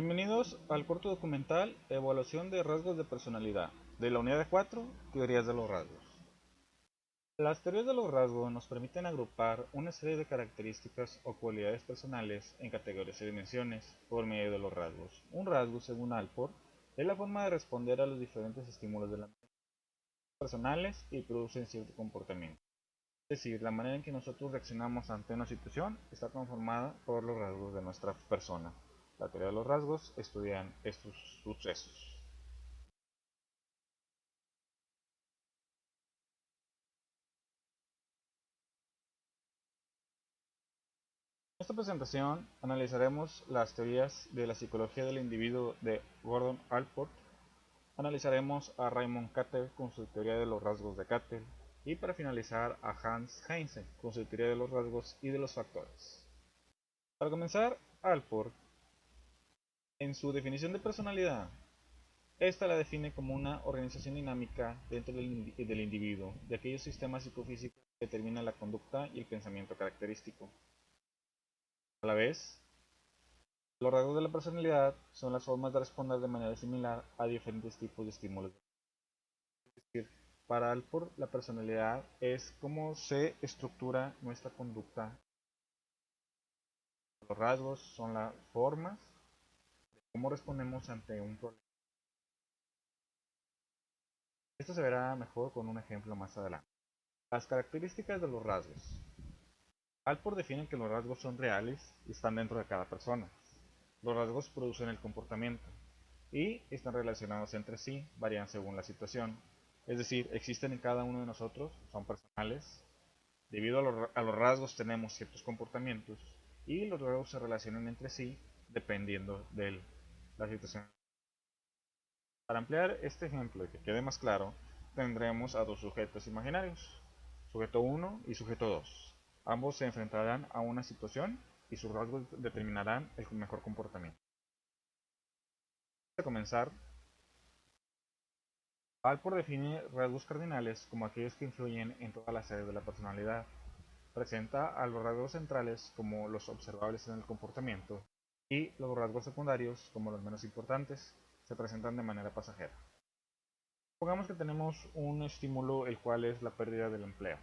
Bienvenidos al corto documental Evaluación de rasgos de personalidad, de la unidad 4, Teorías de los rasgos. Las teorías de los rasgos nos permiten agrupar una serie de características o cualidades personales en categorías y dimensiones por medio de los rasgos. Un rasgo, según Alport, es la forma de responder a los diferentes estímulos de la mente personales y producen cierto comportamiento. Es decir, la manera en que nosotros reaccionamos ante una situación está conformada por los rasgos de nuestra persona. La teoría de los rasgos estudia estos sucesos. En esta presentación analizaremos las teorías de la psicología del individuo de Gordon Allport, analizaremos a Raymond Cattell con su teoría de los rasgos de Cattell y para finalizar a Hans Heinze con su teoría de los rasgos y de los factores. Para comenzar, Allport, en su definición de personalidad, esta la define como una organización dinámica dentro del individuo, de aquellos sistemas psicofísicos que determinan la conducta y el pensamiento característico. A la vez, los rasgos de la personalidad son las formas de responder de manera similar a diferentes tipos de estímulos. Es decir, para Alport, la personalidad es cómo se estructura nuestra conducta. Los rasgos son las formas de cómo respondemos ante un problema. Esto se verá mejor con un ejemplo más adelante. Las características de los rasgos. Alport define que los rasgos son reales y están dentro de cada persona. Los rasgos producen el comportamiento y están relacionados entre sí, varían según la situación. Es decir, existen en cada uno de nosotros, son personales. Debido a los rasgos tenemos ciertos comportamientos y los rasgos se relacionan entre sí dependiendo de la situación. Para ampliar este ejemplo y que quede más claro, tendremos a dos sujetos imaginarios, sujeto 1 y sujeto 2. Ambos se enfrentarán a una situación y sus rasgos determinarán el mejor comportamiento. Para comenzar, Alport define rasgos cardinales como aquellos que influyen en todas las áreas de la personalidad. Presenta a los rasgos centrales como los observables en el comportamiento y los rasgos secundarios como los menos importantes, se presentan de manera pasajera. Supongamos que tenemos un estímulo el cual es la pérdida del empleo.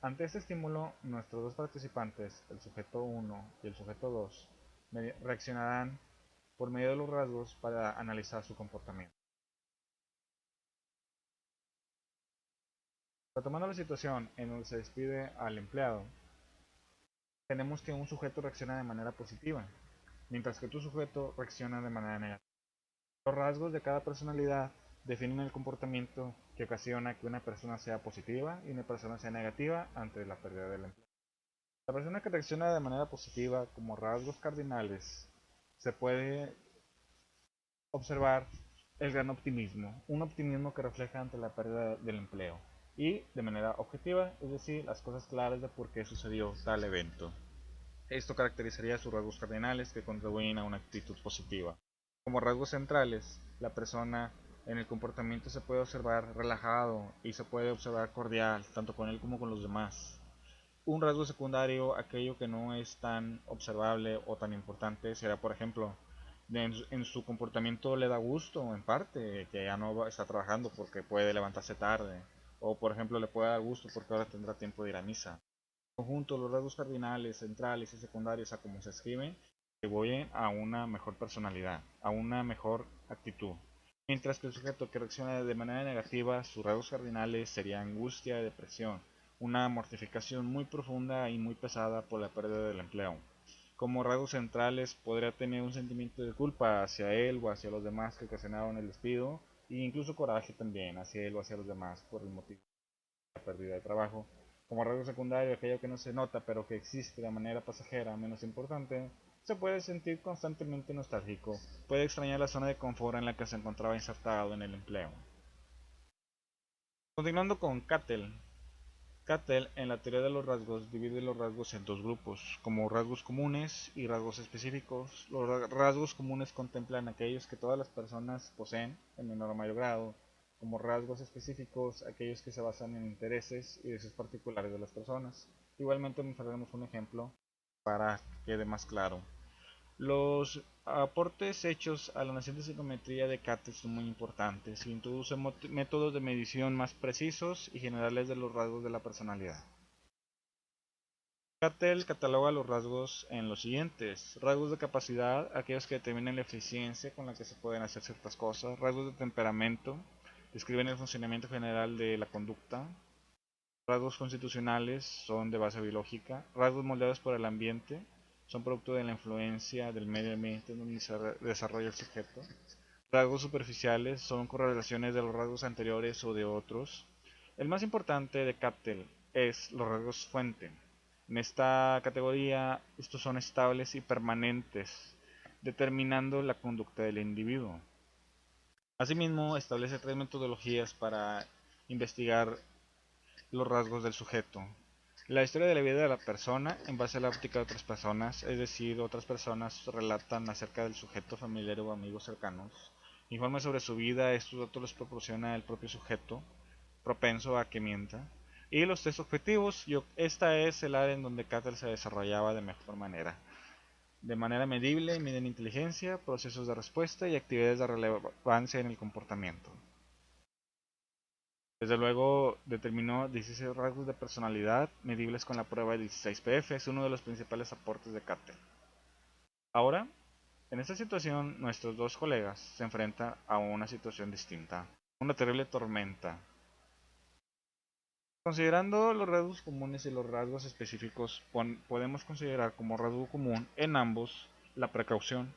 Ante este estímulo, nuestros dos participantes, el sujeto 1 y el sujeto 2, reaccionarán por medio de los rasgos para analizar su comportamiento. Retomando la situación en donde se despide al empleado, tenemos que un sujeto reacciona de manera positiva, mientras que otro sujeto reacciona de manera negativa. Los rasgos de cada personalidad definen el comportamiento que ocasiona que una persona sea positiva y una persona sea negativa ante la pérdida del empleo. La persona que reacciona de manera positiva como rasgos cardinales se puede observar el gran optimismo, un optimismo que refleja ante la pérdida del empleo y de manera objetiva, es decir, las cosas claras de por qué sucedió tal evento. Esto caracterizaría sus rasgos cardinales que contribuyen a una actitud positiva. Como rasgos centrales, la persona en el comportamiento se puede observar relajado y se puede observar cordial, tanto con él como con los demás. Un rasgo secundario, aquello que no es tan observable o tan importante, será por ejemplo, en su comportamiento le da gusto en parte que ya no está trabajando porque puede levantarse tarde, o por ejemplo le puede dar gusto porque ahora tendrá tiempo de ir a misa. En conjunto, los rasgos cardinales, centrales y secundarios a como se escriben contribuyen a una mejor personalidad, a una mejor actitud. Mientras que el sujeto que reacciona de manera negativa, sus rasgos cardinales serían angustia y depresión, una mortificación muy profunda y muy pesada por la pérdida del empleo. Como rasgos centrales podría tener un sentimiento de culpa hacia él o hacia los demás que ocasionaron el despido, e incluso coraje también hacia él o hacia los demás por el motivo de la pérdida de trabajo. Como rasgo secundario, aquello que no se nota pero que existe de manera pasajera, menos importante, se puede sentir constantemente nostálgico, puede extrañar la zona de confort en la que se encontraba insertado en el empleo. Continuando con Cattell. Cattell, en la teoría de los rasgos, divide los rasgos en dos grupos, como rasgos comunes y rasgos específicos. Los rasgos comunes contemplan aquellos que todas las personas poseen en menor o mayor grado, como rasgos específicos aquellos que se basan en intereses y deseos particulares de las personas. Igualmente mostraremos un ejemplo para que quede más claro. Los aportes hechos a la noción de psicometría de Cattell son muy importantes y introduce métodos de medición más precisos y generales de los rasgos de la personalidad. Cattell cataloga los rasgos en los siguientes: rasgos de capacidad, aquellos que determinan la eficiencia con la que se pueden hacer ciertas cosas; rasgos de temperamento, describen el funcionamiento general de la conducta; rasgos constitucionales, son de base biológica; rasgos moldeados por el ambiente, son producto de la influencia del medio ambiente en donde se desarrolla el sujeto; rasgos superficiales, son correlaciones de los rasgos anteriores o de otros. El más importante de Cattell es los rasgos fuente. En esta categoría, estos son estables y permanentes, determinando la conducta del individuo. Asimismo, establece tres metodologías para investigar los rasgos del sujeto: la historia de la vida de la persona en base a la óptica de otras personas, es decir, otras personas relatan acerca del sujeto, familiar o amigos cercanos, informes sobre su vida, estos datos los proporciona el propio sujeto, propenso a que mienta; y los test objetivos, esta es el área en donde Cattell se desarrollaba de mejor manera. De manera medible, miden inteligencia, procesos de respuesta y actividades de relevancia en el comportamiento. Desde luego, determinó 16 rasgos de personalidad medibles con la prueba de 16PF, es uno de los principales aportes de Cattell. Ahora, en esta situación, nuestros dos colegas se enfrentan a una situación distinta, una terrible tormenta. Considerando los rasgos comunes y los rasgos específicos, podemos considerar como rasgo común en ambos la precaución.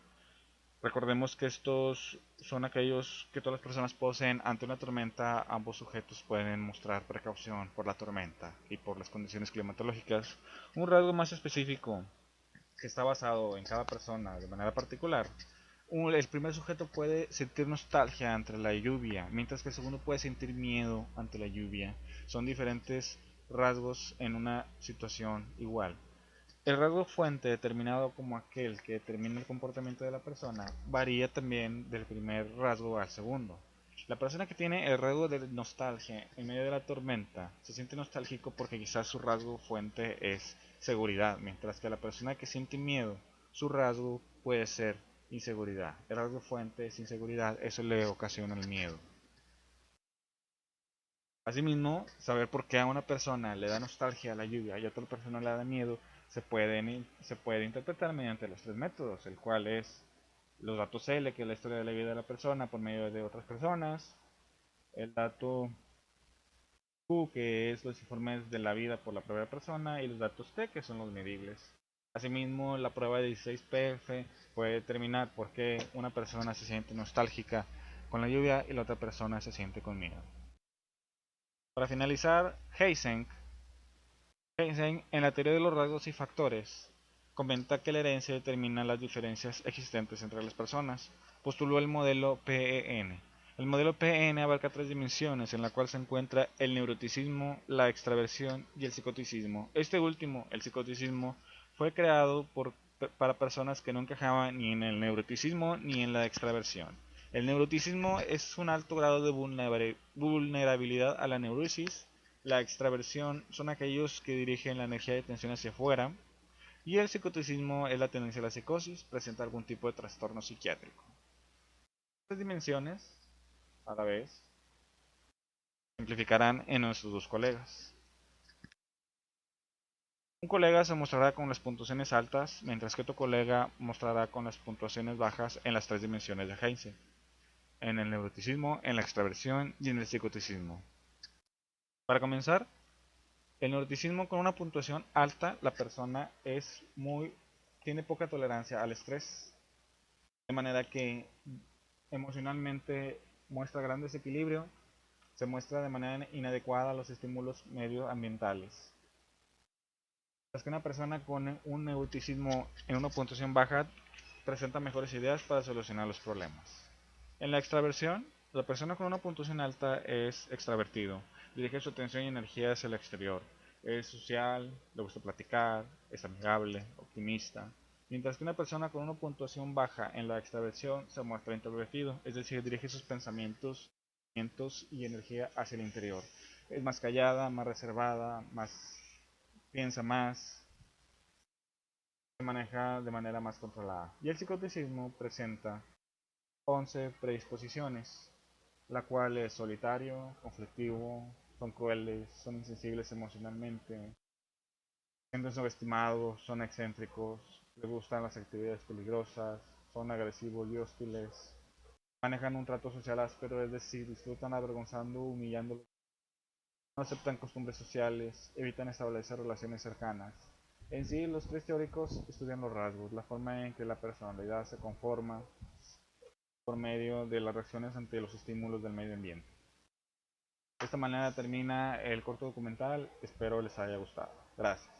Recordemos que estos son aquellos que todas las personas poseen ante una tormenta. Ambos sujetos pueden mostrar precaución por la tormenta y por las condiciones climatológicas. Un rasgo más específico que está basado en cada persona de manera particular. El primer sujeto puede sentir nostalgia ante la lluvia, mientras que el segundo puede sentir miedo ante la lluvia. Son diferentes rasgos en una situación igual. El rasgo fuente, determinado como aquel que determina el comportamiento de la persona, varía también del primer rasgo al segundo. La persona que tiene el rasgo de nostalgia en medio de la tormenta se siente nostálgico porque quizás su rasgo fuente es seguridad, mientras que la persona que siente miedo, su rasgo puede ser inseguridad. El rasgo fuente es inseguridad, eso le ocasiona el miedo. Asimismo, saber por qué a una persona le da nostalgia a la lluvia y a otra persona le da miedo se puede interpretar mediante los tres métodos, el cual es los datos L, que es la historia de la vida de la persona por medio de otras personas; el dato Q, que es los informes de la vida por la propia persona; y los datos T, que son los medibles. Asimismo, la prueba de 16PF puede determinar por qué una persona se siente nostálgica con la lluvia y la otra persona se siente con miedo. Para finalizar, Eysenck, en la teoría de los rasgos y factores, comenta que la herencia determina las diferencias existentes entre las personas. Postuló el modelo PEN. El modelo PEN abarca tres dimensiones, en la cual se encuentra el neuroticismo, la extraversión y el psicoticismo. Este último, el psicoticismo, fue creado para personas que no encajaban ni en el neuroticismo ni en la extraversión. El neuroticismo es un alto grado de vulnerabilidad a la neurosis. La extraversión son aquellos que dirigen la energía de atención hacia afuera. Y el psicoticismo es la tendencia a la psicosis, presenta algún tipo de trastorno psiquiátrico. Estas dimensiones, a la vez, simplificarán en nuestros dos colegas. Un colega se mostrará con las puntuaciones altas, mientras que otro colega mostrará con las puntuaciones bajas en las tres dimensiones de Heinze, en el neuroticismo, en la extraversión y en el psicoticismo. Para comenzar, el neuroticismo, con una puntuación alta, la persona tiene poca tolerancia al estrés, de manera que emocionalmente muestra gran desequilibrio, se muestra de manera inadecuada a los estímulos medioambientales. Es que una persona con un neuroticismo en una puntuación baja presenta mejores ideas para solucionar los problemas. En la extraversión, la persona con una puntuación alta es extravertido, dirige su atención y energía hacia el exterior, es social, le gusta platicar, es amigable, optimista, mientras que una persona con una puntuación baja en la extraversión se muestra introvertido, es decir, dirige sus pensamientos y energía hacia el interior. Es más callada, más reservada, piensa más, se maneja de manera más controlada. Y el psicoticismo presenta 11 predisposiciones, la cual es solitario, conflictivo, son crueles, son insensibles emocionalmente, sienten subestimados, son excéntricos, les gustan las actividades peligrosas, son agresivos y hostiles, manejan un trato social áspero, es decir, disfrutan avergonzando, humillando, no aceptan costumbres sociales, evitan establecer relaciones cercanas. En sí, los tres teóricos estudian los rasgos, la forma en que la personalidad se conforma por medio de las reacciones ante los estímulos del medio ambiente. De esta manera termina el corto documental, espero les haya gustado. Gracias.